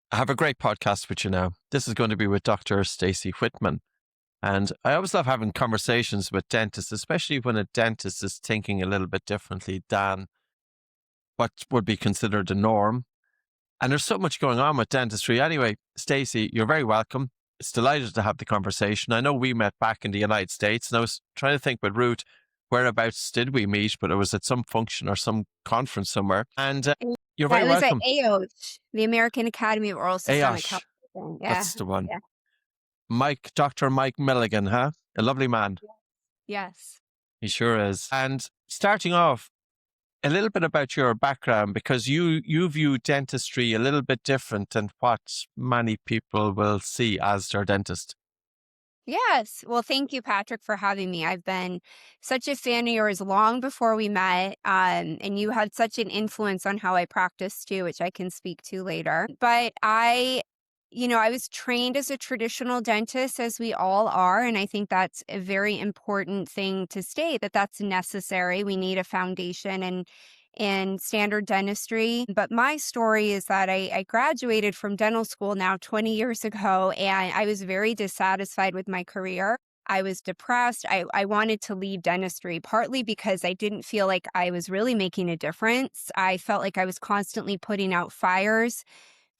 I have a great podcast with you now. This is going to be with Dr. Staci Whitman. And I always love having conversations with dentists, especially when a dentist is thinking a little bit differently than what would be considered the norm. And there's so much going on with dentistry. Anyway, Staci, you're very welcome. It's delighted to have the conversation. I know we met back in the United States, and I was trying to think with Ruth, whereabouts did we meet? But it was at some function or some conference somewhere. And you're Yeah, very it was at welcome. AOH, the American Academy of Oral Systemic Health. Ayosh, Yeah, that's the one. yeah, Dr. Mike Milligan, huh? A lovely man. yes. He sure is. And starting off, a little bit about your background, because you view dentistry a little bit different than what many people will see as their dentist. Yes. Well, thank you, Patrick, for having me. I've been such a fan of yours long before we met, and you had such an influence on how I practice too, which I can speak to later. But I was trained as a traditional dentist, as we all are, and I think that's a very important thing to state that that's necessary. We need a foundation in standard dentistry. But my story is that I graduated from dental school now 20 years ago, and I was very dissatisfied with my career. I was depressed. I wanted to leave dentistry, partly because I didn't feel like I was really making a difference. I felt like I was constantly putting out fires,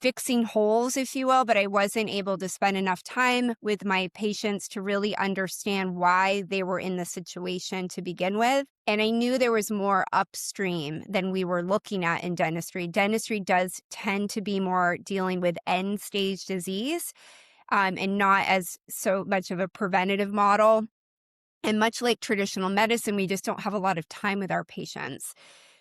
fixing holes, if you will, but I wasn't able to spend enough time with my patients to really understand why they were in the situation to begin with. And I knew there was more upstream than we were looking at in dentistry. Dentistry does tend to be more dealing with end stage disease, and not as so much of a preventative model. And much like traditional medicine, we just don't have a lot of time with our patients.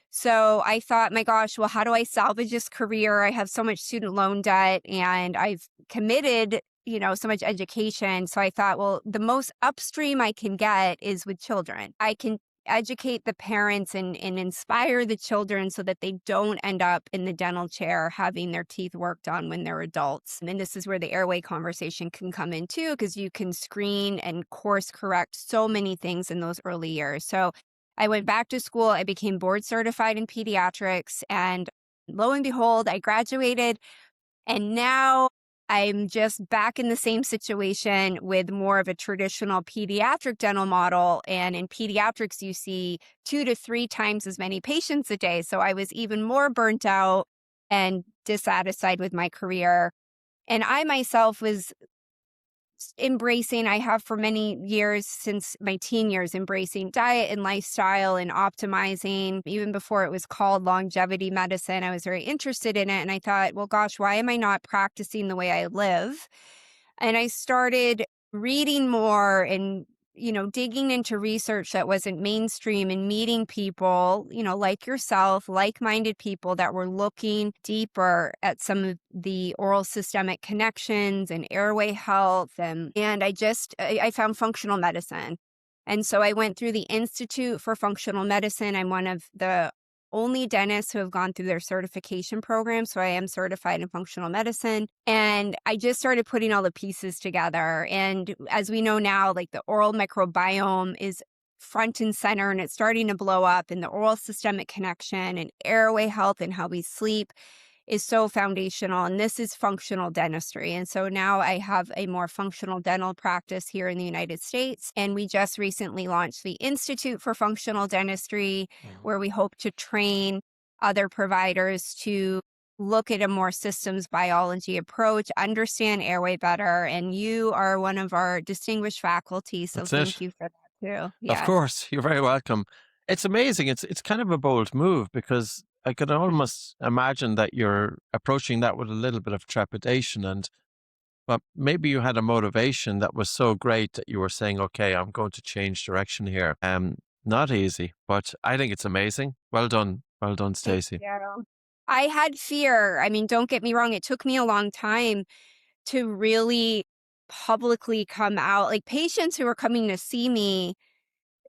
So I thought, my gosh, well, how do I salvage this career? I have so much student loan debt and I've committed, so much education. So I thought, well, the most upstream I can get is with children. I can educate the parents and inspire the children so that they don't end up in the dental chair having their teeth worked on when they're adults. And this is where the airway conversation can come in too, because you can screen and course correct so many things in those early years. So I went back to school. I became board certified in pediatrics, and lo and behold, I graduated. And now I'm just back in the same situation with more of a traditional pediatric dental model. And in pediatrics, you see 2 to 3 times as many patients a day. So I was even more burnt out and dissatisfied with my career. And I myself was I have for many years since my teen years, embracing diet and lifestyle and optimizing. Even before it was called longevity medicine, I was very interested in it. And I thought, well, gosh, why am I not practicing the way I live? And I started reading more and digging into research that wasn't mainstream and meeting people, like yourself, like-minded people that were looking deeper at some of the oral systemic connections and airway health. And I found functional medicine. And so I went through the Institute for Functional Medicine. I'm one of the only dentists who have gone through their certification program. So I am certified in functional medicine. And I just started putting all the pieces together. And as we know now, like the oral microbiome is front and center and it's starting to blow up, and the oral systemic connection and airway health and how we sleep is so foundational. And this is functional dentistry. And so now I have a more functional dental practice here in the United States. And we just recently launched the Institute for Functional Dentistry, where we hope to train other providers to look at a more systems biology approach, understand airway better. And you are one of our distinguished faculty. So That's thank it. you for that too. Of Yes. course, you're very welcome. It's amazing. It's kind of a bold move, because I could almost imagine that you're approaching that with a little bit of trepidation, and but maybe you had a motivation that was so great that you were saying, okay, I'm going to change direction here. Not easy, but I think it's amazing. Well done. Well done, Thank Staci. you. I had fear. I mean, don't get me wrong. It took me a long time to really publicly come out. Like patients who were coming to see me,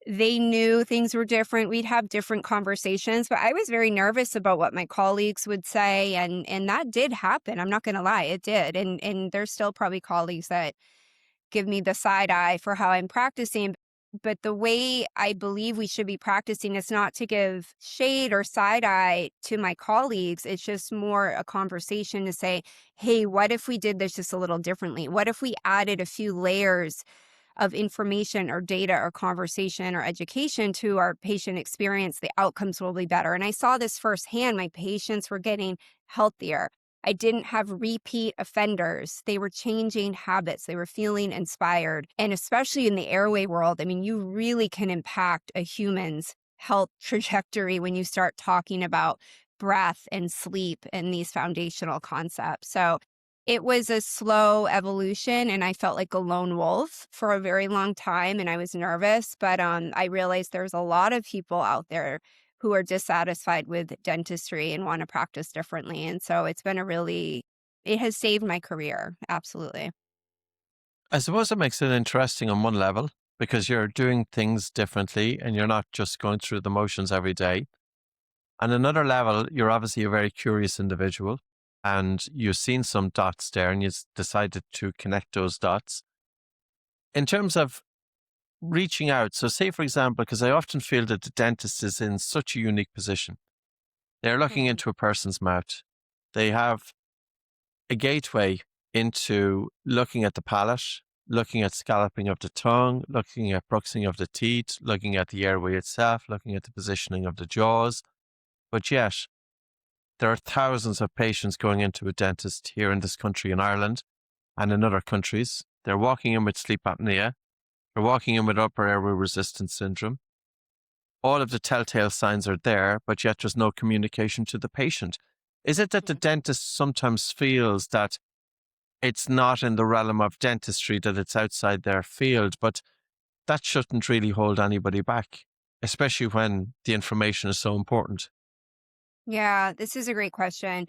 they knew things were different. We'd have different conversations, but I was very nervous about what my colleagues would say. And that did happen. I'm not going to lie. It did. And there's still probably colleagues that give me the side eye for how I'm practicing. But the way I believe we should be practicing is not to give shade or side eye to my colleagues. It's just more a conversation to say, hey, what if we did this just a little differently? What if we added a few layers of information or data or conversation or education to our patient experience? The outcomes will be better. And I saw this firsthand. My patients were getting healthier. I didn't have repeat offenders. They were changing habits. They were feeling inspired. And especially in the airway world, I mean, you really can impact a human's health trajectory when you start talking about breath and sleep and these foundational concepts. So it was a slow evolution, and I felt like a lone wolf for a very long time, and I was nervous. But I realized there's a lot of people out there who are dissatisfied with dentistry and want to practice differently. And so it has saved my career. Absolutely. I suppose it makes it interesting on one level because you're doing things differently and you're not just going through the motions every day. On another level, you're obviously a very curious individual and you've seen some dots there and you decided to connect those dots. In terms of reaching out, so say, for example, because I often feel that the dentist is in such a unique position. They're looking Mhm. into a person's mouth. They have a gateway into looking at the palate, looking at scalloping of the tongue, looking at bruxing of the teeth, looking at the airway itself, looking at the positioning of the jaws. But yet, there are thousands of patients going into a dentist here in this country, in Ireland, and in other countries. They're walking in with sleep apnea. They're walking in with upper airway resistance syndrome. All of the telltale signs are there, but yet there's no communication to the patient. Is it that the dentist sometimes feels that it's not in the realm of dentistry, that it's outside their field, but that shouldn't really hold anybody back, especially when the information is so important? Yeah, this is a great question.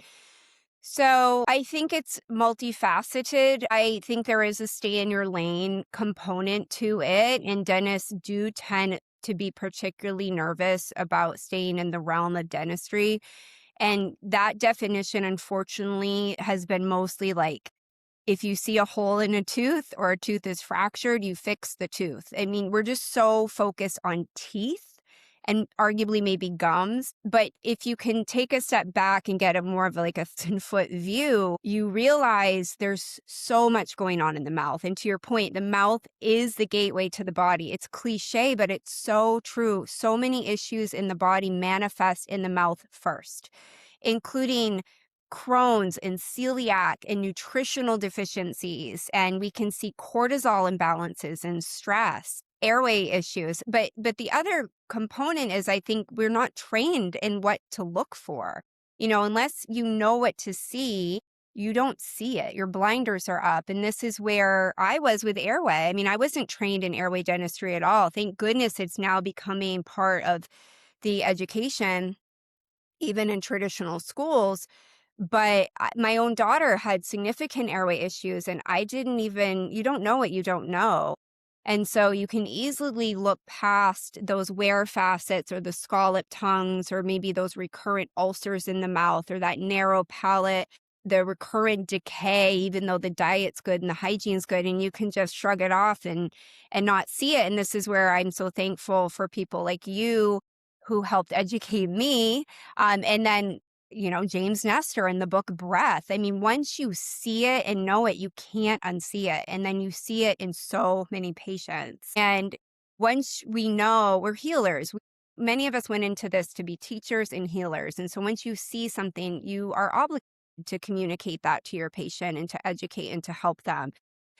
So I think it's multifaceted. I think there is a stay in your lane component to it, and dentists do tend to be particularly nervous about staying in the realm of dentistry. And that definition, unfortunately, has been mostly like, if you see a hole in a tooth or a tooth is fractured, you fix the tooth. I mean, we're just so focused on teeth and arguably maybe gums. But if you can take a step back and get a more of like a 10-foot view, you realize there's so much going on in the mouth. And to your point, the mouth is the gateway to the body. It's cliche, but it's so true. So many issues in the body manifest in the mouth first, including Crohn's and celiac and nutritional deficiencies. And we can see cortisol imbalances and stress, airway issues. But the other component is, I think we're not trained in what to look for. Unless you know what to see, you don't see it. Your blinders are up. And this is where I was with airway. I mean, I wasn't trained in airway dentistry at all. Thank goodness it's now becoming part of the education, even in traditional schools. But my own daughter had significant airway issues, and you don't know what you don't know. And so you can easily look past those wear facets or the scalloped tongues, or maybe those recurrent ulcers in the mouth, or that narrow palate, the recurrent decay, even though the diet's good and the hygiene's good, and you can just shrug it off and not see it. And this is where I'm so thankful for people like you who helped educate me. And then James Nestor in the book Breath. I mean, once you see it and know it, you can't unsee it. And then you see it in so many patients. And once we know, we're healers. Many of us went into this to be teachers and healers. And so once you see something, you are obligated to communicate that to your patient and to educate and to help them.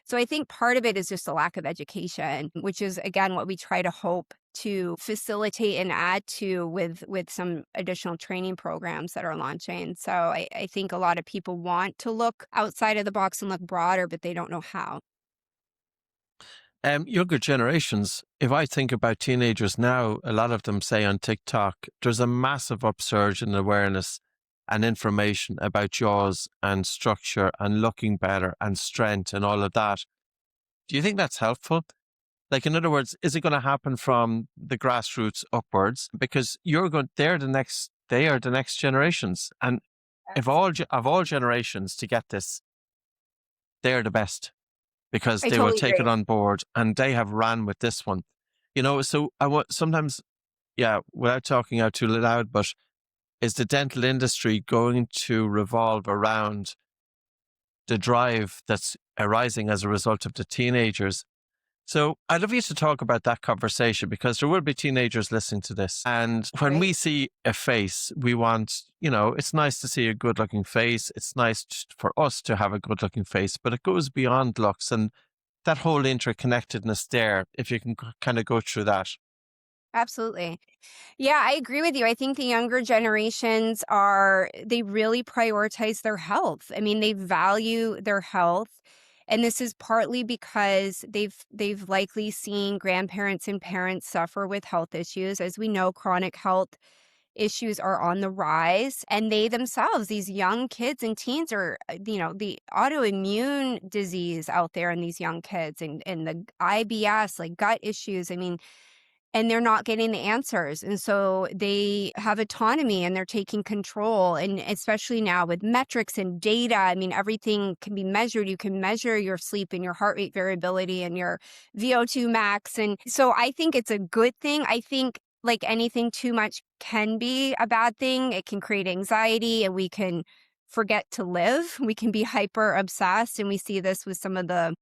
So I think part of it is just a lack of education, which is, again, what we try to hope to facilitate and add to with some additional training programs that are launching. So I think a lot of people want to look outside of the box and look broader, but they don't know how. Younger generations, if I think about teenagers now, a lot of them say on TikTok, there's a massive upsurge in awareness and information about jaws and structure and looking better and strength and all of that. Do you think that's helpful? Like, in other words, is it going to happen from the grassroots upwards? Because they are the next generations. And if of all generations to get this, they're the best because I they will totally take it agree. on board and they have ran with this one. So I want sometimes, yeah, without talking out too loud, but is the dental industry going to revolve around the drive that's arising as a result of the teenagers? So I'd love you to talk about that conversation because there will be teenagers listening to this. And when we Right. see a face, we want, it's nice to see a good looking face. It's nice for us to have a good looking face, but it goes beyond looks and that whole interconnectedness there, if you can kind of go through that. Absolutely. Yeah, I agree with you. I think the younger generations they really prioritize their health. I mean, they value their health. And this is partly because they've likely seen grandparents and parents suffer with health issues. As we know, chronic health issues are on the rise. And they themselves, these young kids and teens are, the autoimmune disease out there in these young kids and the IBS, like gut issues. I mean, and they're not getting the answers. And so they have autonomy and they're taking control. And especially now with metrics and data, I mean, everything can be measured. You can measure your sleep and your heart rate variability and your VO2 max. And so I think it's a good thing. I think, like anything, too much can be a bad thing. It can create anxiety and we can forget to live. We can be hyper obsessed. And we see this with some of the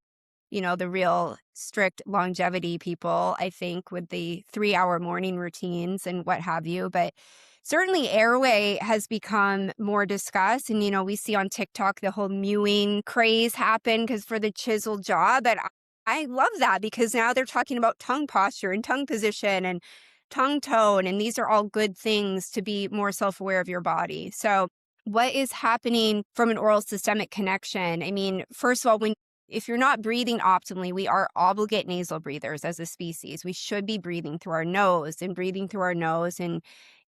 real strict longevity people, I think, with the 3-hour morning routines and what have you. But certainly airway has become more discussed. And, we see on TikTok the whole mewing craze happen because for the chiseled jaw. But I love that because now they're talking about tongue posture and tongue position and tongue tone. And these are all good things to be more self-aware of your body. So what is happening from an oral systemic connection? I mean, first of all, if you're not breathing optimally, we are obligate nasal breathers as a species. We should be breathing through our nose and it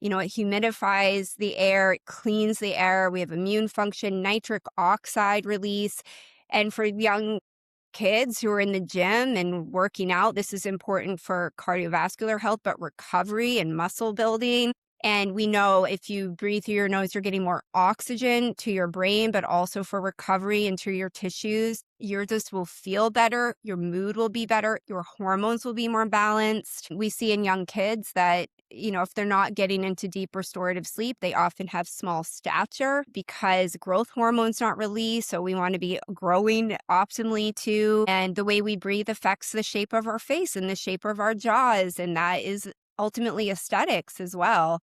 humidifies the air, it cleans the air. We have immune function, nitric oxide release. And for young kids who are in the gym and working out, this is important for cardiovascular health, but recovery and muscle building. And we know if you breathe through your nose, you're getting more oxygen to your brain, but also for recovery and to your tissues. Your just will feel better. Your mood will be better. Your hormones will be more balanced. We see in young kids that, if they're not getting into deep restorative sleep, they often have small stature because growth hormone's not released. So we want to be growing optimally too. And the way we breathe affects the shape of our face and the shape of our jaws. And that is ultimately aesthetics as well.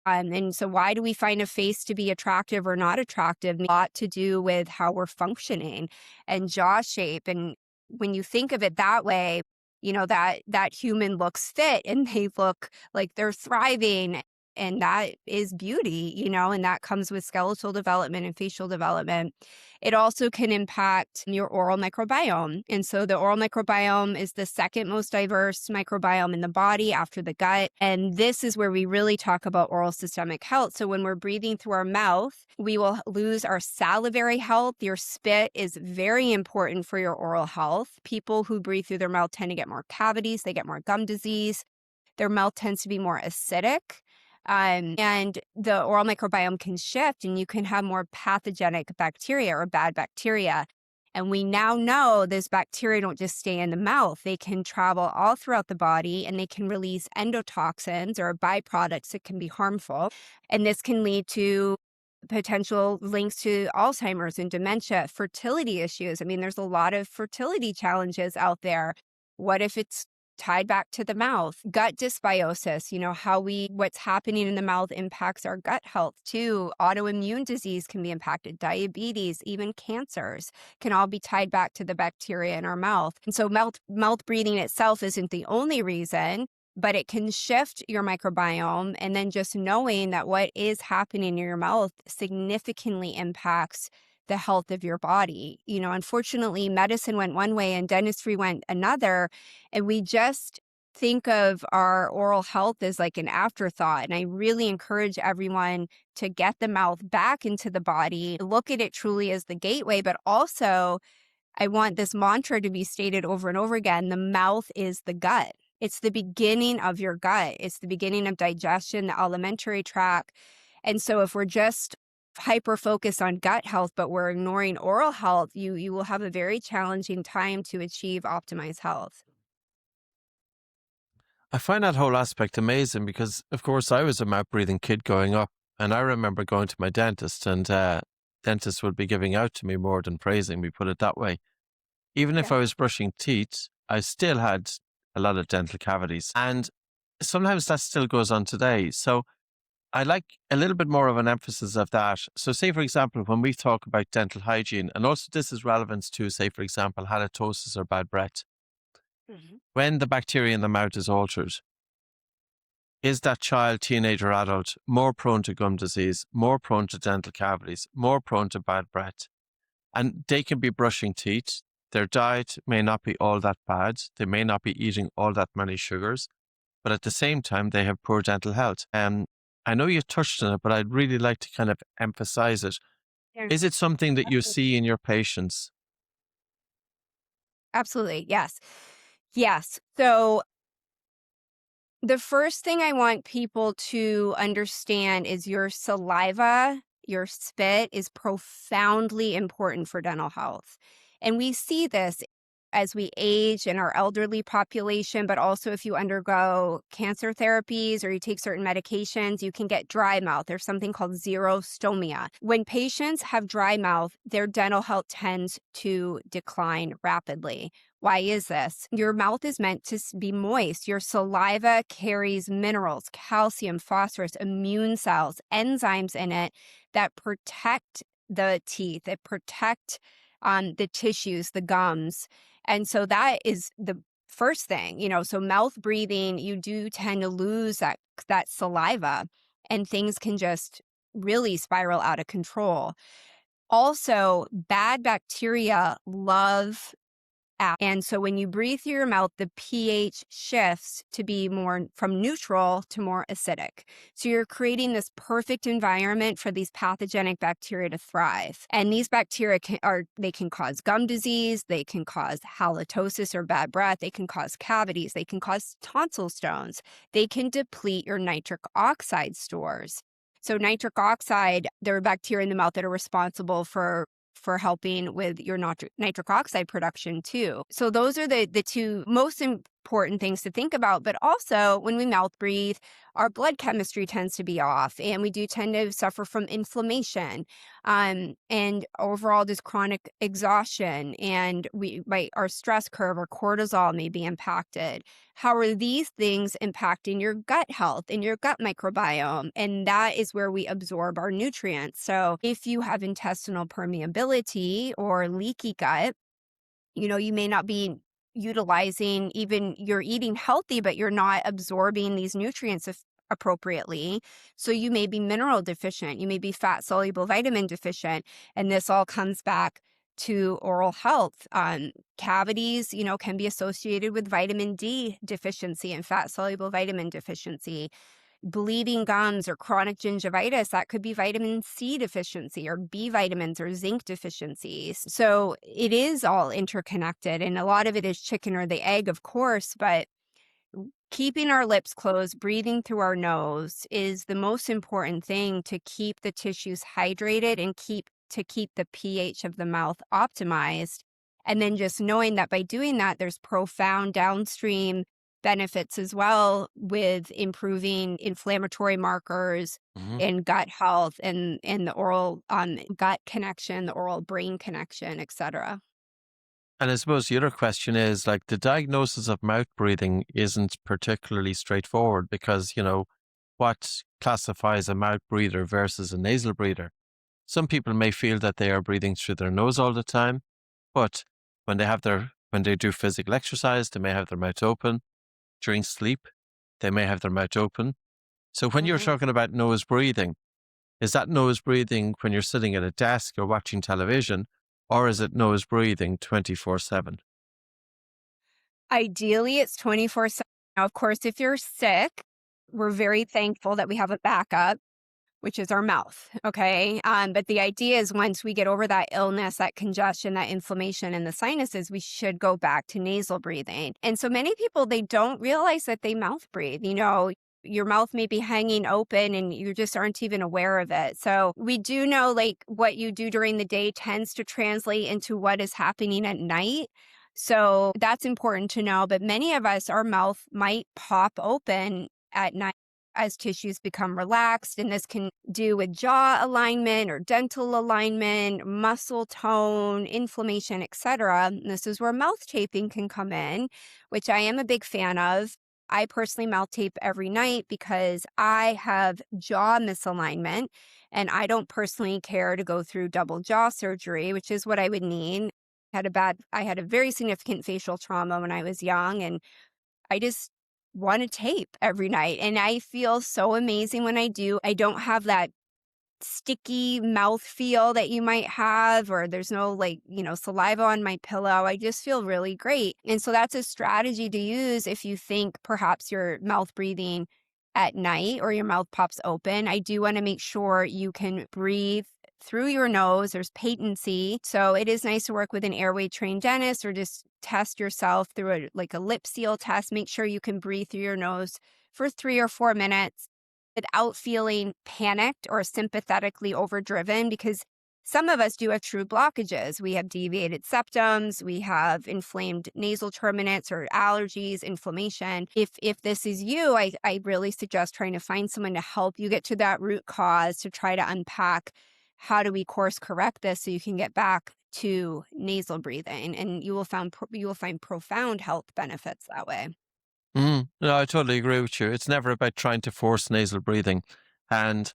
And so why do we find a face to be attractive or not attractive? A lot to do with how we're functioning and jaw shape. And when you think of it that way, that human looks fit and they look like they're thriving. And that is beauty, and that comes with skeletal development and facial development. It also can impact your oral microbiome. And so the oral microbiome is the second most diverse microbiome in the body after the gut. And this is where we really talk about oral systemic health. So when we're breathing through our mouth, we will lose our salivary health. Your spit is very important for your oral health. People who breathe through their mouth tend to get more cavities, they get more gum disease. Their mouth tends to be more acidic. And the oral microbiome can shift and you can have more pathogenic bacteria or bad bacteria. And we now know those bacteria don't just stay in the mouth. They can travel all throughout the body and they can release endotoxins or byproducts that can be harmful. And this can lead to potential links to Alzheimer's and dementia, fertility issues. I mean, there's a lot of fertility challenges out there. What if it's tied back to the mouth? Gut dysbiosis, what's happening in the mouth impacts our gut health too. Autoimmune disease can be impacted. Diabetes, even cancers can all be tied back to the bacteria in our mouth. And so mouth breathing itself isn't the only reason, but it can shift your microbiome. And then just knowing that what is happening in your mouth significantly impacts the health of your body. Unfortunately, medicine went one way and dentistry went another. And we just think of our oral health as like an afterthought. And I really encourage everyone to get the mouth back into the body, look at it truly as the gateway, but also I want this mantra to be stated over and over again. The mouth is the gut. It's the beginning of your gut. It's the beginning of digestion, the alimentary tract. And so if we're just hyper focused on gut health, but we're ignoring oral health, you will have a very challenging time to achieve optimized health. I find that whole aspect amazing because, of course, I was a mouth breathing kid growing up. And I remember going to my dentist, and dentist would be giving out to me more than praising me, put it that way. Even if Yeah. I was brushing teeth, I still had a lot of dental cavities. And sometimes that still goes on today. So I like a little bit more of an emphasis of that. So, say, for example, when we talk about dental hygiene, and also this is relevant to, say, for example, halitosis or bad breath, Mhm. when the bacteria in the mouth is altered, is that child, teenager, adult more prone to gum disease, more prone to dental cavities, more prone to bad breath? And they can be brushing teeth. Their diet may not be all that bad. They may not be eating all that many sugars, but at the same time, they have poor dental health. I know you touched on it, but I'd really like to kind of emphasize it. Yeah. Is it something that you Absolutely. see in your patients? Absolutely. Yes. Yes. So the first thing I want people to understand is your saliva, your spit is profoundly important for dental health. And we see this as we age in our elderly population, but also if you undergo cancer therapies or you take certain medications, you can get dry mouth. There's something called xerostomia. When patients have dry mouth, their dental health tends to decline rapidly. Why is this? Your mouth is meant to be moist. Your saliva carries minerals, calcium, phosphorus, immune cells, enzymes in it that protect the teeth, that protect the tissues, the gums. And so that is the first thing, so mouth breathing, you do tend to lose that saliva and things can just really spiral out of control. Also, bad bacteria love out. And so when you breathe through your mouth, the pH shifts to be more from neutral to more acidic. So you're creating this perfect environment for these pathogenic bacteria to thrive. And these bacteria they can cause gum disease, they can cause halitosis or bad breath, they can cause cavities, they can cause tonsil stones, they can deplete your nitric oxide stores. So nitric oxide, there are bacteria in the mouth that are responsible for helping with your nitric oxide production too. So those are the two most important things to think about. But also when we mouth breathe, our blood chemistry tends to be off and we do tend to suffer from inflammation and overall just chronic exhaustion. And our stress curve or cortisol may be impacted. How are these things impacting your gut health and your gut microbiome? And that is where we absorb our nutrients. So if you have intestinal permeability or leaky gut, you may not be utilizing, even you're eating healthy, but you're not absorbing these nutrients appropriately. So you may be mineral deficient, you may be fat soluble vitamin deficient. And this all comes back to oral health. Cavities, can be associated with vitamin D deficiency and fat soluble vitamin deficiency. Bleeding gums or chronic gingivitis, that could be vitamin C deficiency or B vitamins or zinc deficiencies. So it is all interconnected, and a lot of it is chicken or the egg, of course, but keeping our lips closed, breathing through our nose is the most important thing to keep the tissues hydrated and keep the pH of the mouth optimized. And then just knowing that by doing that, there's profound downstream benefits as well with improving inflammatory markers Mhm. in gut health and the oral gut connection, the oral brain connection, etc. And I suppose the other question is like the diagnosis of mouth breathing isn't particularly straightforward because, what classifies a mouth breather versus a nasal breather? Some people may feel that they are breathing through their nose all the time, but when they do physical exercise, they may have their mouth open. During sleep, they may have their mouth open. So when you're Mhm. talking about nose breathing, is that nose breathing when you're sitting at a desk or watching television, or is it nose breathing 24/7? Ideally, it's 24/7. Now, of course, if you're sick, we're very thankful that we have a backup, which is our mouth, okay? But the idea is once we get over that illness, that congestion, that inflammation in the sinuses, we should go back to nasal breathing. And so many people, they don't realize that they mouth breathe. Your mouth may be hanging open and you just aren't even aware of it. So we do know like what you do during the day tends to translate into what is happening at night. So that's important to know. But many of us, our mouth might pop open at night as tissues become relaxed. And this can do with jaw alignment or dental alignment, muscle tone, inflammation, etc. And this is where mouth taping can come in, which I am a big fan of. I personally mouth tape every night because I have jaw misalignment and I don't personally care to go through double jaw surgery, which is what I would need. I had a very significant facial trauma when I was young, and I just want to tape every night. And I feel so amazing when I do. I don't have that sticky mouth feel that you might have, or there's no saliva on my pillow. I just feel really great. And so that's a strategy to use if you think perhaps you're mouth breathing at night or your mouth pops open. I do want to make sure you can breathe through your nose. There's patency. So it is nice to work with an airway trained dentist or just test yourself through a lip seal test. Make sure you can breathe through your nose for 3 or 4 minutes without feeling panicked or sympathetically overdriven, because some of us do have true blockages. We have deviated septums, we have inflamed nasal terminates or allergies, inflammation. If this is you, I really suggest trying to find someone to help you get to that root cause, to try to unpack how do we course correct this so you can get back to nasal breathing, and you will find profound health benefits that way. No, I totally agree with you. It's never about trying to force nasal breathing. And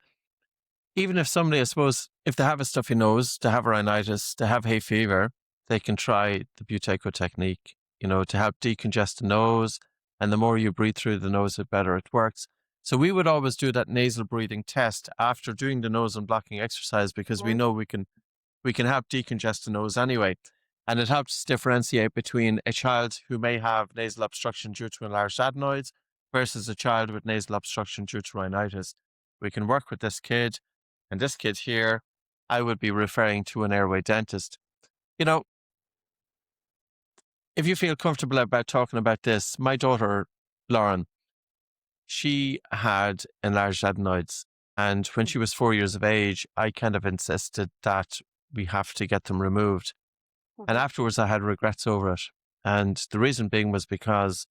even if somebody, I suppose, if they have a stuffy nose, to have rhinitis, to have hay fever, they can try the Buteyko technique, to help decongest the nose. And the more you breathe through the nose, the better it works. So we would always do that nasal breathing test after doing the nose unblocking exercise, because we know we can help decongest the nose anyway. And it helps differentiate between a child who may have nasal obstruction due to enlarged adenoids versus a child with nasal obstruction due to rhinitis. We can work with this kid, and this kid here, I would be referring to an airway dentist. If you feel comfortable about talking about this, my daughter, Lauren, she had enlarged adenoids. And when she was 4 years of age, I kind of insisted that we have to get them removed. And afterwards, I had regrets over it. And the reason being was because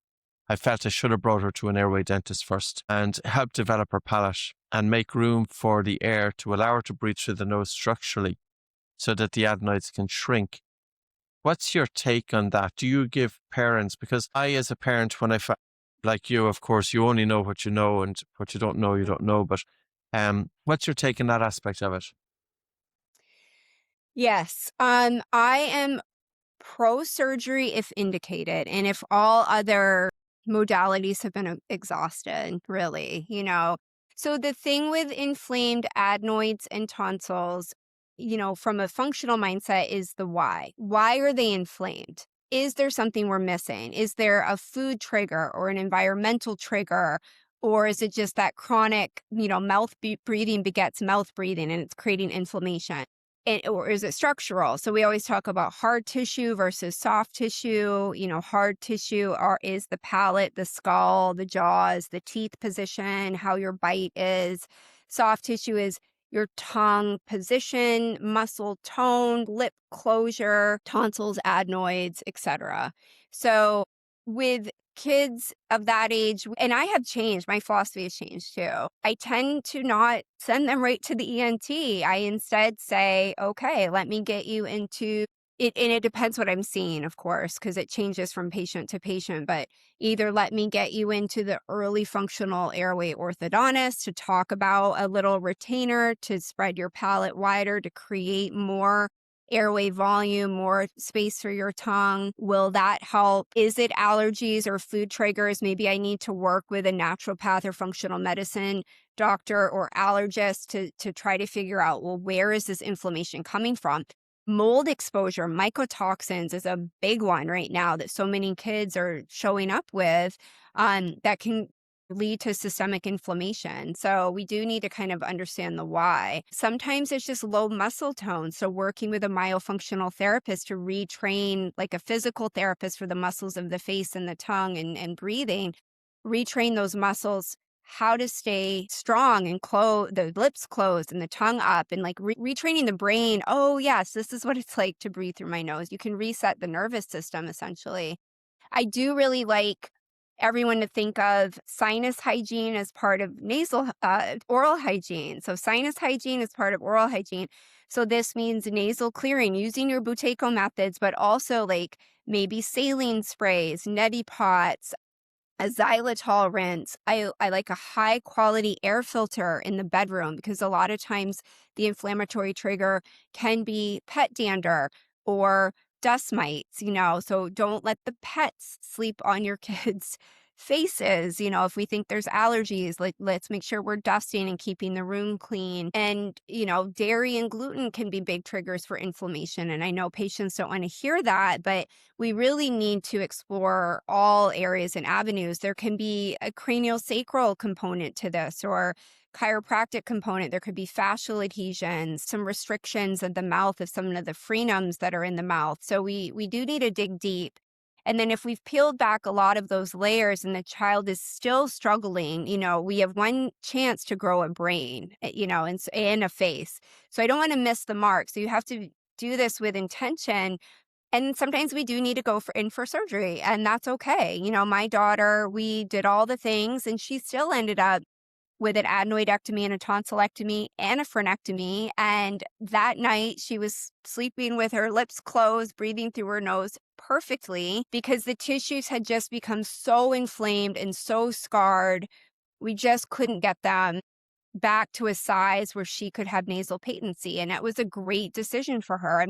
I felt I should have brought her to an airway dentist first and help develop her palate and make room for the air to allow her to breathe through the nose structurally so that the adenoids can shrink. What's your take on that? Do you give parents, because I, as a parent, when like you, of course, you only know what you know, and what you don't know, you don't know. But what's your take on that aspect of it? Yes. I am pro-surgery if indicated, and if all other modalities have been exhausted, really. So the thing with inflamed adenoids and tonsils, from a functional mindset, is the why. Why are they inflamed? Is there something we're missing? Is there a food trigger or an environmental trigger? Or is it just that chronic, mouth breathing begets mouth breathing and it's creating inflammation? Or is it structural? So we always talk about hard tissue versus soft tissue. Hard tissue is the palate, the skull, the jaws, the teeth position, how your bite is. Soft tissue is your tongue position, muscle tone, lip closure, tonsils, adenoids, etc. So with kids of that age, and I have changed, my philosophy has changed too. I tend to not send them right to the ENT. I instead say, okay, let me get you into it. And it depends what I'm seeing, of course, because it changes from patient to patient. But either let me get you into the early functional airway orthodontist to talk about a little retainer to spread your palate wider, to create more airway volume, more space for your tongue. Will that help? Is it allergies or food triggers? Maybe I need to work with a naturopath or functional medicine doctor or allergist to try to figure out, well, where is this inflammation coming from? Mold exposure, mycotoxins is a big one right now that so many kids are showing up with, that can lead to systemic inflammation. So we do need to kind of understand the why. Sometimes it's just low muscle tone. So working with a myofunctional therapist to retrain, like a physical therapist for the muscles of the face and the tongue and breathing, retrain those muscles how to stay strong and close the lips closed and the tongue up and like retraining the brain. Oh, yes, this is what it's like to breathe through my nose. You can reset the nervous system essentially. I do really like everyone to think of sinus hygiene as part of oral hygiene. So sinus hygiene is part of oral hygiene. So this means nasal clearing using your Buteyko methods, but also like maybe saline sprays, neti pots, a xylitol rinse. I like a high quality air filter in the bedroom because a lot of times the inflammatory trigger can be pet dander or dust mites, so don't let the pets sleep on your kids' faces. If we think there's allergies, like let's make sure we're dusting and keeping the room clean. And, dairy and gluten can be big triggers for inflammation. And I know patients don't want to hear that, but we really need to explore all areas and avenues. There can be a craniosacral component to this or chiropractic component. There could be fascial adhesions, some restrictions of the mouth of some of the frenums that are in the mouth. So we do need to dig deep. And then if we've peeled back a lot of those layers and the child is still struggling, we have one chance to grow a brain, and a face. So I don't want to miss the mark. So you have to do this with intention. And sometimes we do need to go in for surgery, and that's okay. My daughter, we did all the things and she still ended up with an adenoidectomy and a tonsillectomy and a frenectomy. And that night she was sleeping with her lips closed, breathing through her nose perfectly because the tissues had just become so inflamed and so scarred. We just couldn't get them back to a size where she could have nasal patency. And it was a great decision for her.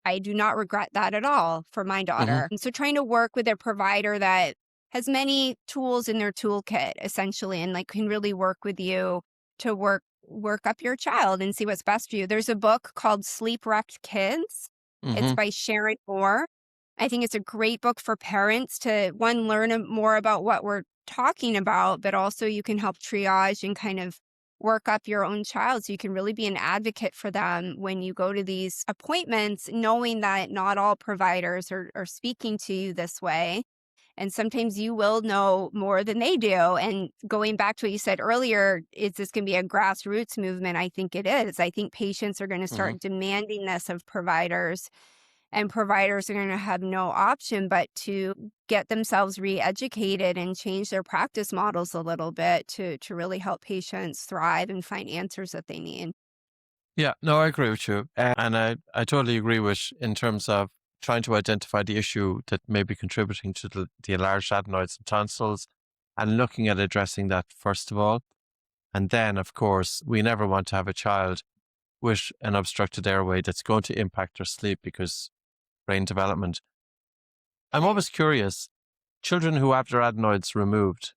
I do not regret that at all for my Hmm. daughter. And so trying to work with a provider that has many tools in their toolkit essentially, and like can really work with you to work up your child and see what's best for you. There's a book called Sleep Wrecked Kids. It's Hmm. by Sharon Moore. I think it's a great book for parents to learn more about what we're talking about, but also you can help triage and kind of work up your own child so you can really be an advocate for them when you go to these appointments, knowing that not all providers are speaking to you this way. And sometimes you will know more than they do. And going back to what you said earlier, is this going to be a grassroots movement? I think it is. I think patients are going to Hmm. start demanding this of providers, and providers are going to have no option but to get themselves re-educated and change their practice models a little bit to really help patients thrive and find answers that they need. Yeah, no, I agree with you. And I totally agree with in terms of trying to identify the issue that may be contributing to the enlarged adenoids and tonsils and looking at addressing that first of all. And then, of course, we never want to have a child with an obstructed airway that's going to impact their sleep because brain development. I'm Right. always curious, children who have their adenoids removed,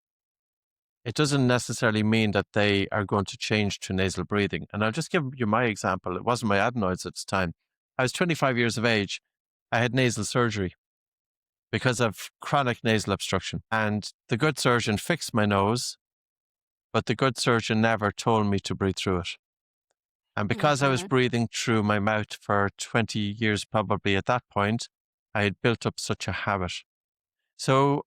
it doesn't necessarily mean that they are going to change to nasal breathing. And I'll just give you my example. It wasn't my adenoids at the time. I was 25 years of age. I had nasal surgery because of chronic nasal obstruction. And the good surgeon fixed my nose, but the good surgeon never told me to breathe through it. And because I was Mhm. breathing through my mouth for 20 years, probably at that point, I had built up such a habit. So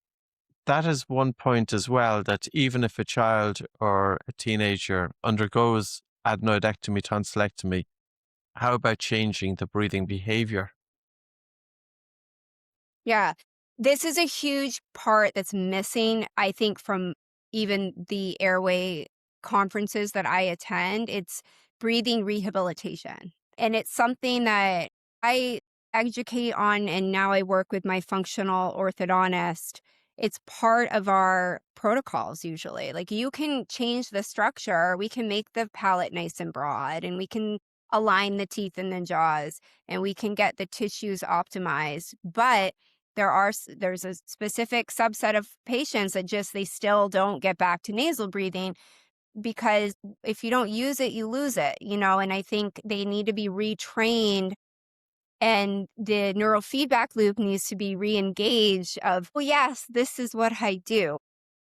that is one point as well, that even if a child or a teenager undergoes adenoidectomy, tonsillectomy, how about changing the breathing behavior? Yeah. This is a huge part that's missing, I think, from even the airway conferences that I attend. It's breathing rehabilitation. And it's something that I educate on, and now I work with my functional orthodontist. It's part of our protocols usually. Like you can change the structure, we can make the palate nice and broad, and we can align the teeth and the jaws, and we can get the tissues optimized. But there's a specific subset of patients that just they still don't get back to nasal breathing because if you don't use it, you lose it, and I think they need to be retrained, and the neurofeedback loop needs to be re-engaged of, well, yes, this is what I do.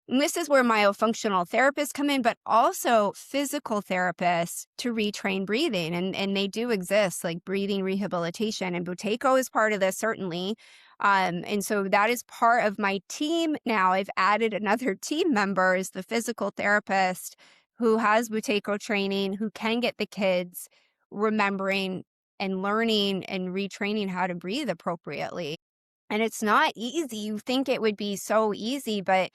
And this is where myofunctional therapists come in, but also physical therapists to retrain breathing. And they do exist, like breathing rehabilitation. And Buteyko is part of this, certainly. And so that is part of my team now. I've added another team member, is the physical therapist who has Buteyko training, who can get the kids remembering and learning and retraining how to breathe appropriately. And it's not easy. You think it would be so easy, but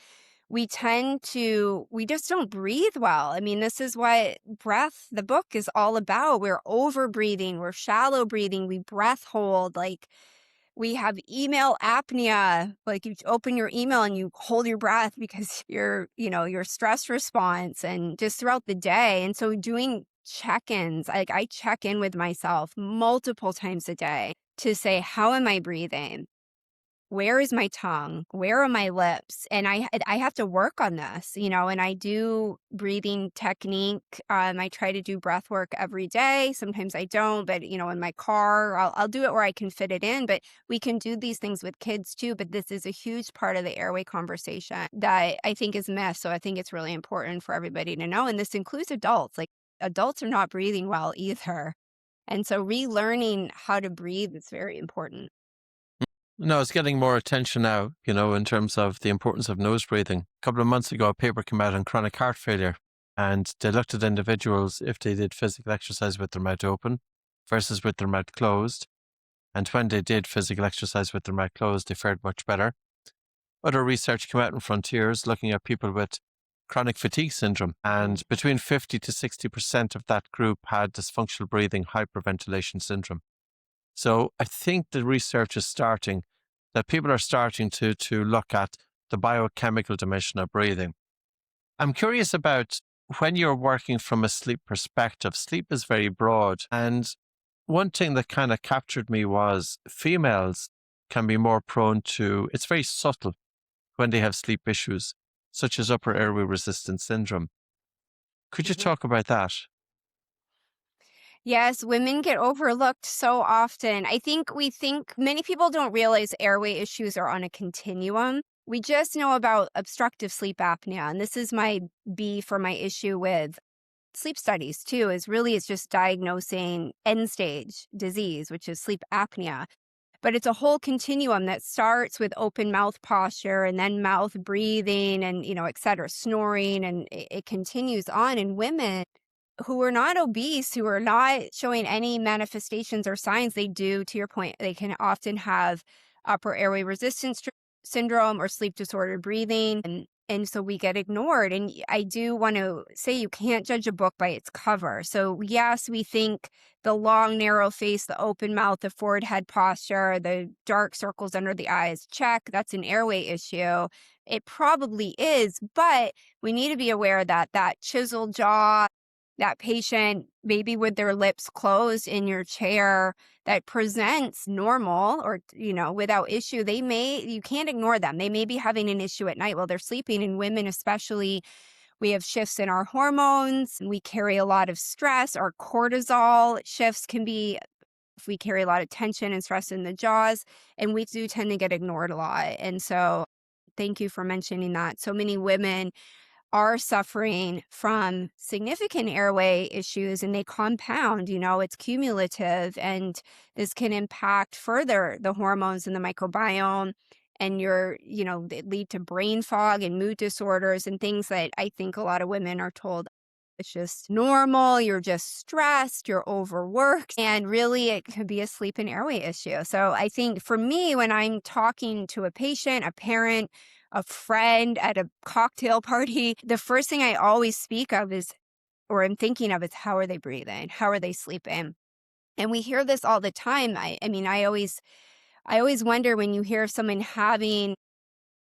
we just don't breathe well. I mean, this is what the book is all about. We're over breathing, we're shallow breathing, we breath hold. Like, we have email apnea. Like, you open your email and you hold your breath because your stress response and just throughout the day. And so doing check-ins, like I check in with myself multiple times a day to say, how am I breathing? Where is my tongue? Where are my lips? And I have to work on this, and I do breathing technique. I try to do breath work every day. Sometimes I don't, but in my car, I'll do it where I can fit it in. But we can do these things with kids too. But this is a huge part of the airway conversation that I think is missed. So I think it's really important for everybody to know. And this includes adults. Like, adults are not breathing well either. And so relearning how to breathe is very important. No, it's getting more attention now, in terms of the importance of nose breathing. A couple of months ago, a paper came out on chronic heart failure, and they looked at individuals if they did physical exercise with their mouth open versus with their mouth closed. And when they did physical exercise with their mouth closed, they fared much better. Other research came out in Frontiers looking at people with chronic fatigue syndrome, and between 50 to 60% of that group had dysfunctional breathing hyperventilation syndrome. So I think the research is starting, that people are starting to look at the biochemical dimension of breathing. I'm curious about when you're working from a sleep perspective. Sleep is very broad. And one thing that kind of captured me was females can be more prone to, it's very subtle when they have sleep issues, such as upper airway resistance syndrome. Could you talk about that? Yes, women get overlooked so often. We think many people don't realize airway issues are on a continuum. We just know about obstructive sleep apnea, and this is my B for my issue with sleep studies too, it's just diagnosing end stage disease, which is sleep apnea. But it's a whole continuum that starts with open mouth posture and then mouth breathing and, et cetera, snoring, and it continues on in women who are not obese, who are not showing any manifestations or signs. They do, to your point, they can often have upper airway resistance syndrome or sleep disordered breathing. And so we get ignored. And I do want to say you can't judge a book by its cover. So yes, we think the long, narrow face, the open mouth, the forward head posture, the dark circles under the eyes, check, that's an airway issue. It probably is, but we need to be aware that that chiseled jaw, that patient maybe with their lips closed in your chair that presents normal or without issue, you can't ignore them. They may be having an issue at night while they're sleeping. And women especially, we have shifts in our hormones, we carry a lot of stress. Our cortisol shifts can be, if we carry a lot of tension and stress in the jaws, and we do tend to get ignored a lot. And so thank you for mentioning that. So many women are suffering from significant airway issues, and they compound, it's cumulative, and this can impact further the hormones and the microbiome, and they lead to brain fog and mood disorders and things that I think a lot of women are told it's just normal, you're just stressed, you're overworked, and really it could be a sleep and airway issue. So I think for me, when I'm talking to a patient, a parent, a friend at a cocktail party, the first thing I always speak of I'm thinking of is, how are they breathing? How are they sleeping? And we hear this all the time. I always wonder when you hear someone having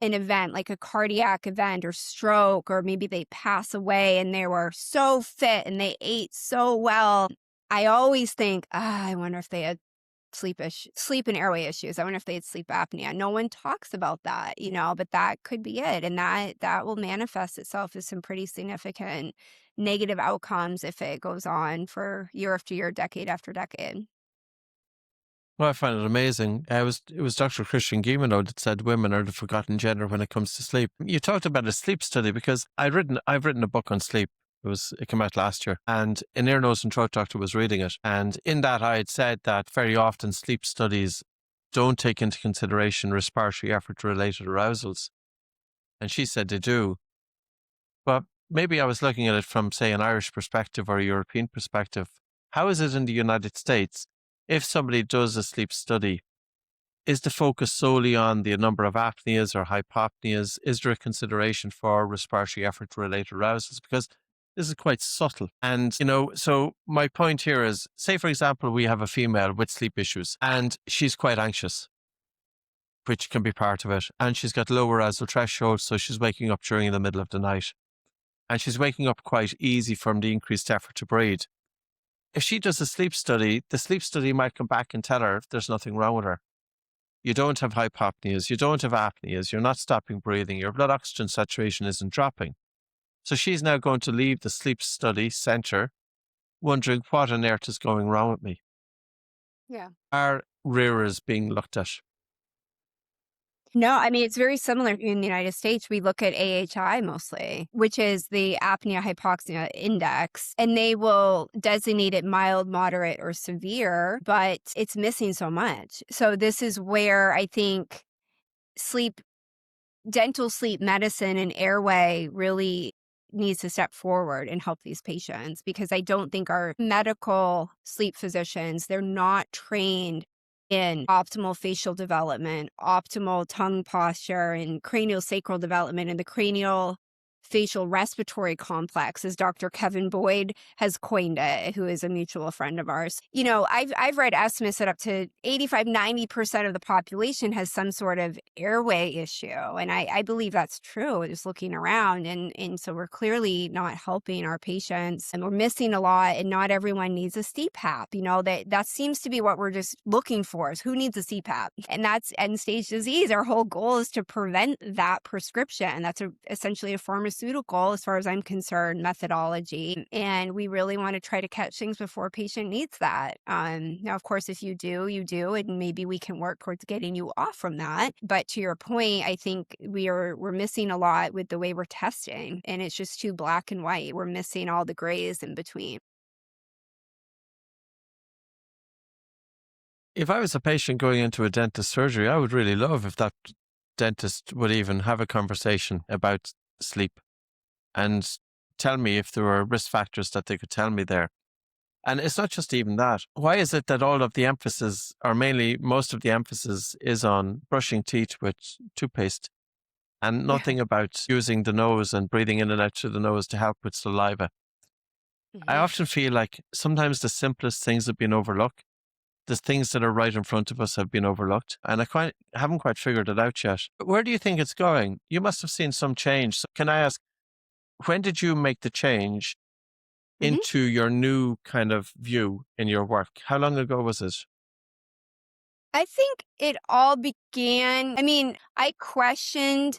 an event like a cardiac event or stroke, or maybe they pass away and they were so fit and they ate so well. I always think, I wonder if they had sleep and airway issues. I wonder if they had sleep apnea. No one talks about that, but that could be it. And that will manifest itself as some pretty significant negative outcomes if it goes on for year after year, decade after decade. Well, I find it amazing. It was Dr. Christian Guilleminault that said women are the forgotten gender when it comes to sleep. You talked about a sleep study because I've written a book on sleep. It came out last year, and an ear, nose, and throat doctor was reading it, and in that I had said that very often sleep studies don't take into consideration respiratory effort related arousals, and she said they do. But maybe I was looking at it from, say, an Irish perspective or a European perspective. How is it in the United States? If somebody does a sleep study, is the focus solely on the number of apneas or hypopneas? Is there a consideration for respiratory effort related arousals? Because this is quite subtle. And, so my point here is, say, for example, we have a female with sleep issues and she's quite anxious, which can be part of it. And she's got low arousal threshold, so she's waking up during the middle of the night. And she's waking up quite easy from the increased effort to breathe. If she does a sleep study, the sleep study might come back and tell her there's nothing wrong with her. You don't have hypopneas, you don't have apneas, you're not stopping breathing, your blood oxygen saturation isn't dropping. So she's now going to leave the sleep study center wondering what on earth is going wrong with me. Yeah. Are rearers being looked at? No, I mean, it's very similar in the United States. We look at AHI mostly, which is the apnea hypoxia index, and they will designate it mild, moderate, or severe, but it's missing so much. So this is where I think dental sleep medicine and airway really needs to step forward and help these patients, because I don't think our medical sleep physicians, they're not trained in optimal facial development, optimal tongue posture, and craniosacral development, and the cranial facial respiratory complex, as Dr. Kevin Boyd has coined it, who is a mutual friend of ours. I've read estimates that up to 85-90% of the population has some sort of airway issue. And I believe that's true, just looking around. And so we're clearly not helping our patients, and we're missing a lot, and not everyone needs a CPAP. That seems to be what we're just looking for, is who needs a CPAP? And that's end-stage disease. Our whole goal is to prevent that prescription. That's essentially a pharmaceutical, as far as I'm concerned, methodology. And we really want to try to catch things before a patient needs that. Now, of course, if you do, you do, and maybe we can work towards getting you off from that. But to your point, I think we're missing a lot with the way we're testing, and it's just too black and white. We're missing all the grays in between. If I was a patient going into a dentist surgery, I would really love if that dentist would even have a conversation about sleep and tell me if there were risk factors that they could tell me there. And it's not just even that. Why is it that all of the emphasis, or mainly most of the emphasis, is on brushing teeth with toothpaste and Yeah. nothing about using the nose and breathing in and out through the nose to help with saliva? I Mhm. often feel like sometimes the simplest things have been overlooked. The things that are right in front of us have been overlooked, and haven't quite figured it out yet. But where do you think it's going? You must have seen some change. So can I ask, when did you make the change Mhm. into your new kind of view in your work? How long ago was it? I think it all began, I questioned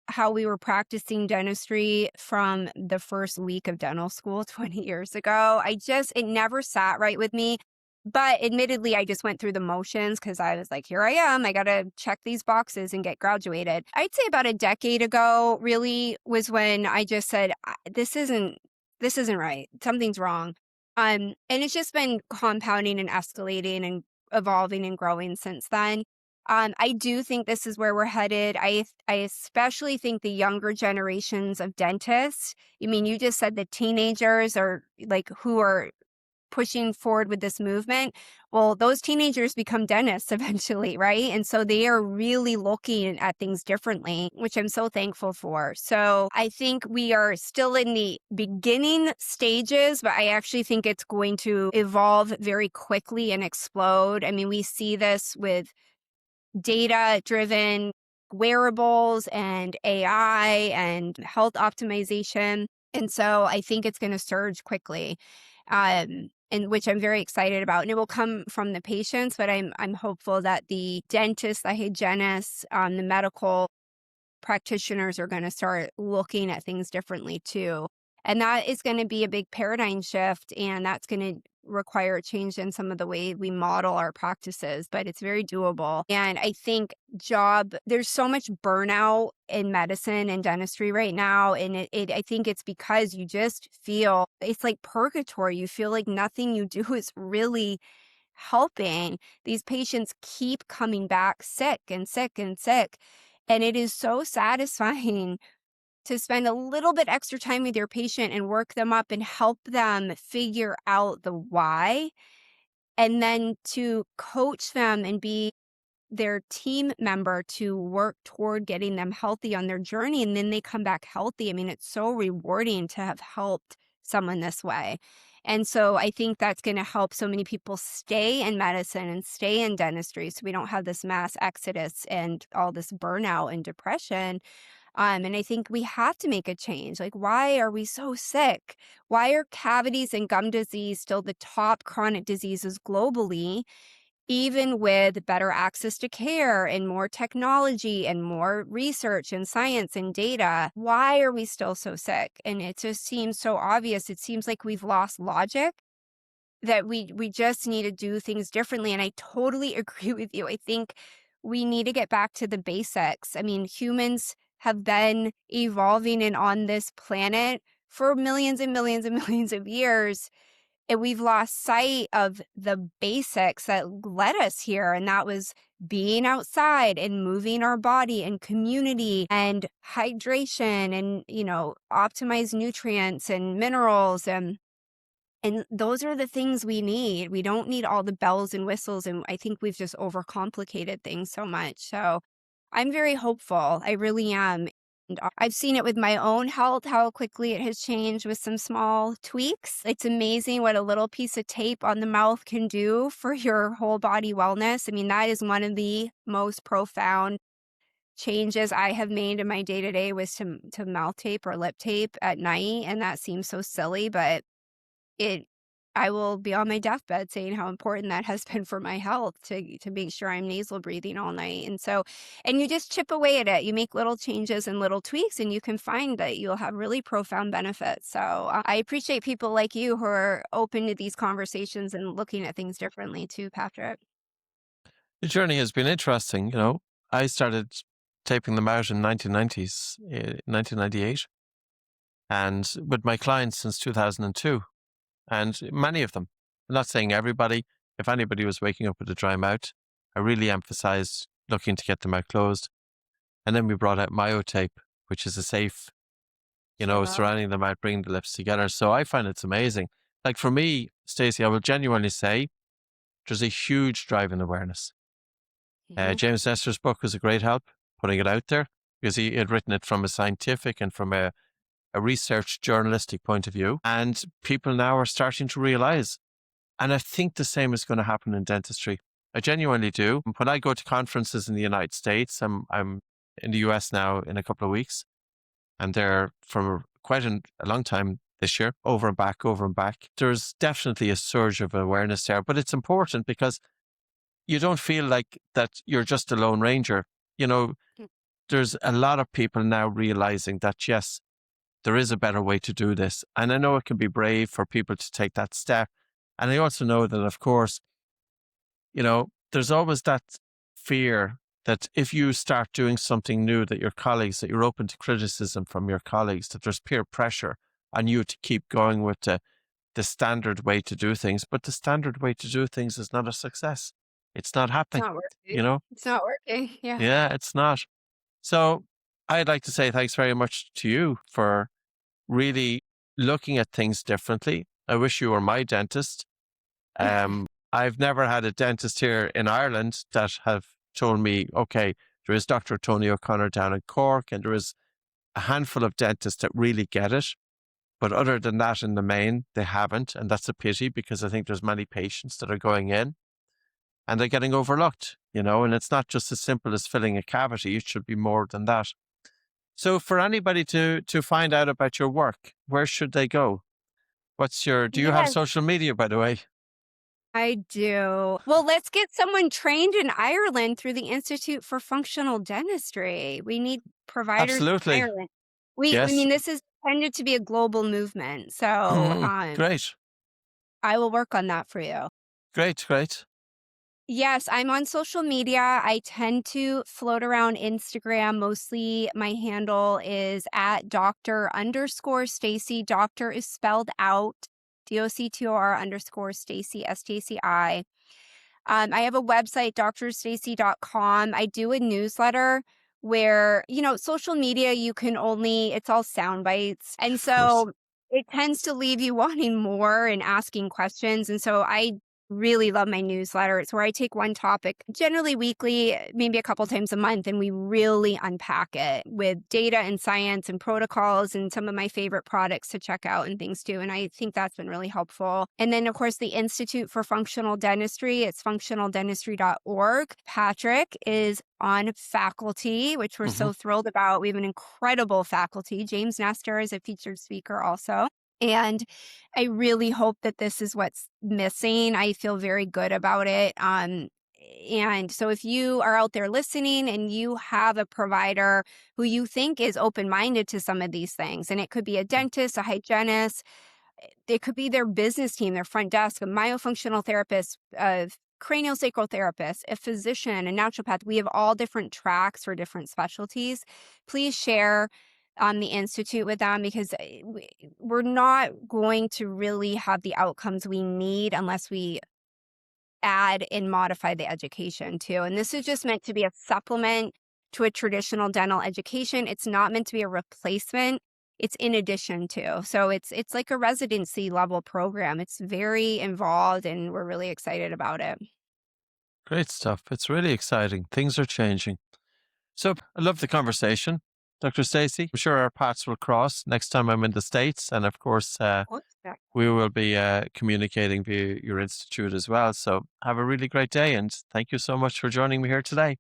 how we were practicing dentistry from the first week of dental school 20 years ago. It never sat right with me. But admittedly, I just went through the motions because I was like, here I am. I got to check these boxes and get graduated. I'd say about a decade ago really was when I just said, this isn't right. Something's wrong. And it's just been compounding and escalating and evolving and growing since then. I do think this is where we're headed. I especially think the younger generations of dentists. You just said the teenagers are like who are pushing forward with this movement. Well, those teenagers become dentists eventually, right? And so they are really looking at things differently, which I'm so thankful for. So I think we are still in the beginning stages, but I actually think it's going to evolve very quickly and explode. We see this with data-driven wearables and AI and health optimization. And so I think it's going to surge quickly, and which I'm very excited about. And it will come from the patients, but I'm hopeful that the dentists, the hygienists, the medical practitioners are going to start looking at things differently too. And that is going to be a big paradigm shift, and that's going to require a change in some of the way we model our practices, but it's very doable. And I think there's so much burnout in medicine and dentistry right now. And I think it's because you just feel it's like purgatory. You feel like nothing you do is really helping. These patients keep coming back sick and sick and sick. And it is so satisfying to spend a little bit extra time with your patient and work them up and help them figure out the why, and then to coach them and be their team member to work toward getting them healthy on their journey, and then they come back healthy. I mean, it's so rewarding to have helped someone this way. And so I think that's going to help so many people stay in medicine and stay in dentistry so we don't have this mass exodus and all this burnout and depression. And I think we have to make a change. Like, why are we so sick? Why are cavities and gum disease still the top chronic diseases globally, even with better access to care and more technology and more research and science and data? Why are we still so sick? And it just seems so obvious. It seems like we've lost logic, that we just need to do things differently. And I totally agree with you. I think we need to get back to the basics. I mean, humans have been evolving and on this planet for millions and millions and millions of years. And we've lost sight of the basics that led us here. And that was being outside and moving our body and community and hydration and, optimize nutrients and minerals. And those are the things we need. We don't need all the bells and whistles, and I think we've just overcomplicated things so much. So I'm very hopeful. I really am. And I've seen it with my own health, how quickly it has changed with some small tweaks. It's amazing what a little piece of tape on the mouth can do for your whole body wellness. I mean, that is one of the most profound changes I have made in my day-to-day was to mouth tape or lip tape at night. And that seems so silly, but it I will be on my deathbed saying how important that has been for my health to make sure I'm nasal breathing all night. And you just chip away at it. You make little changes and little tweaks, and you can find that you'll have really profound benefits. So I appreciate people like you who are open to these conversations and looking at things differently too, Patrick. The journey has been interesting. I started taping them out in 1998, and with my clients since 2002. And many of them, I'm not saying everybody, if anybody was waking up with a dry mouth, I really emphasized looking to get them out closed. And then we brought out myotape, which is a safe, Wow. surrounding the mouth, bringing the lips together. So I find it's amazing. Like for me, Stacey, I will genuinely say there's a huge drive in awareness. Yeah. James Nestor's book was a great help putting it out there because he had written it from a scientific and from a research journalistic point of view. And people now are starting to realize. And I think the same is going to happen in dentistry. I genuinely do. When I go to conferences in the United States, I'm in the US now in a couple of weeks, and they're for quite a long time this year, over and back, over and back. There's definitely a surge of awareness there, but it's important because you don't feel like that you're just a lone ranger. You know, Mm. there's a lot of people now realizing that, yes, there is a better way to do this. And I know it can be brave for people to take that step. And I also know that, of course, there's always that fear that if you start doing something new that your colleagues, that you're open to criticism from your colleagues, that there's peer pressure on you to keep going with the standard way to do things. But the standard way to do things is not a success. It's not It's happening, not working. you know? It's not working. Yeah. Yeah, it's not. So I'd like to say thanks very much to you for really looking at things differently. I wish you were my dentist. I've never had a dentist here in Ireland that have told me, okay, there is Dr. Tony O'Connor down in Cork, and there is a handful of dentists that really get it. But other than that, in the main, they haven't. And that's a pity because I think there's many patients that are going in and they're getting overlooked, and it's not just as simple as filling a cavity. It should be more than that. So for anybody to find out about your work, where should they go? Do you have Yes, social media, by the way? I do. Well, let's get someone trained in Ireland through the Institute for Functional Dentistry. We need providers in Absolutely. Ireland. I Yes. mean, this is intended to be a global movement. So, Great. I will work on that for you. Great, great. Yes, I'm on social media. I tend to float around Instagram. Mostly my handle is at Dr. underscore Staci. Doctor is spelled out DOCTOR underscore Staci, STACI. I have a website, drstacy.com. I do a newsletter where, social media, you can only, it's all sound bites. And Of course. so it tends to leave you wanting more and asking questions. And so I really love my newsletter. It's where I take one topic, generally weekly, maybe a couple times a month, and we really unpack it with data and science and protocols and some of my favorite products to check out and things too. And I think that's been really helpful. And then, of course, the Institute for Functional Dentistry, it's functionaldentistry.org. Patrick is on faculty, which we're Hmm. so thrilled about. We have an incredible faculty. James Nestor is a featured speaker also. And I really hope that this is what's missing. I feel very good about it. And so if you are out there listening and you have a provider who you think is open-minded to some of these things, and it could be a dentist, a hygienist, it could be their business team, their front desk, a myofunctional therapist, a craniosacral therapist, a physician, a naturopath. We have all different tracks for different specialties. Please share the Institute with them, because we're not going to really have the outcomes we need unless we add and modify the education too. And this is just meant to be a supplement to a traditional dental education. It's not meant to be a replacement. It's in addition to. So it's like a residency level program. It's very involved and we're really excited about it. Great stuff. It's really exciting. Things are changing. So I love the conversation, Dr. Stacy. I'm sure our paths will cross next time I'm in the States. And of course, Yeah. we will be communicating via your institute as well. So have a really great day. And thank you so much for joining me here today.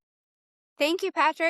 Thank you, Patrick.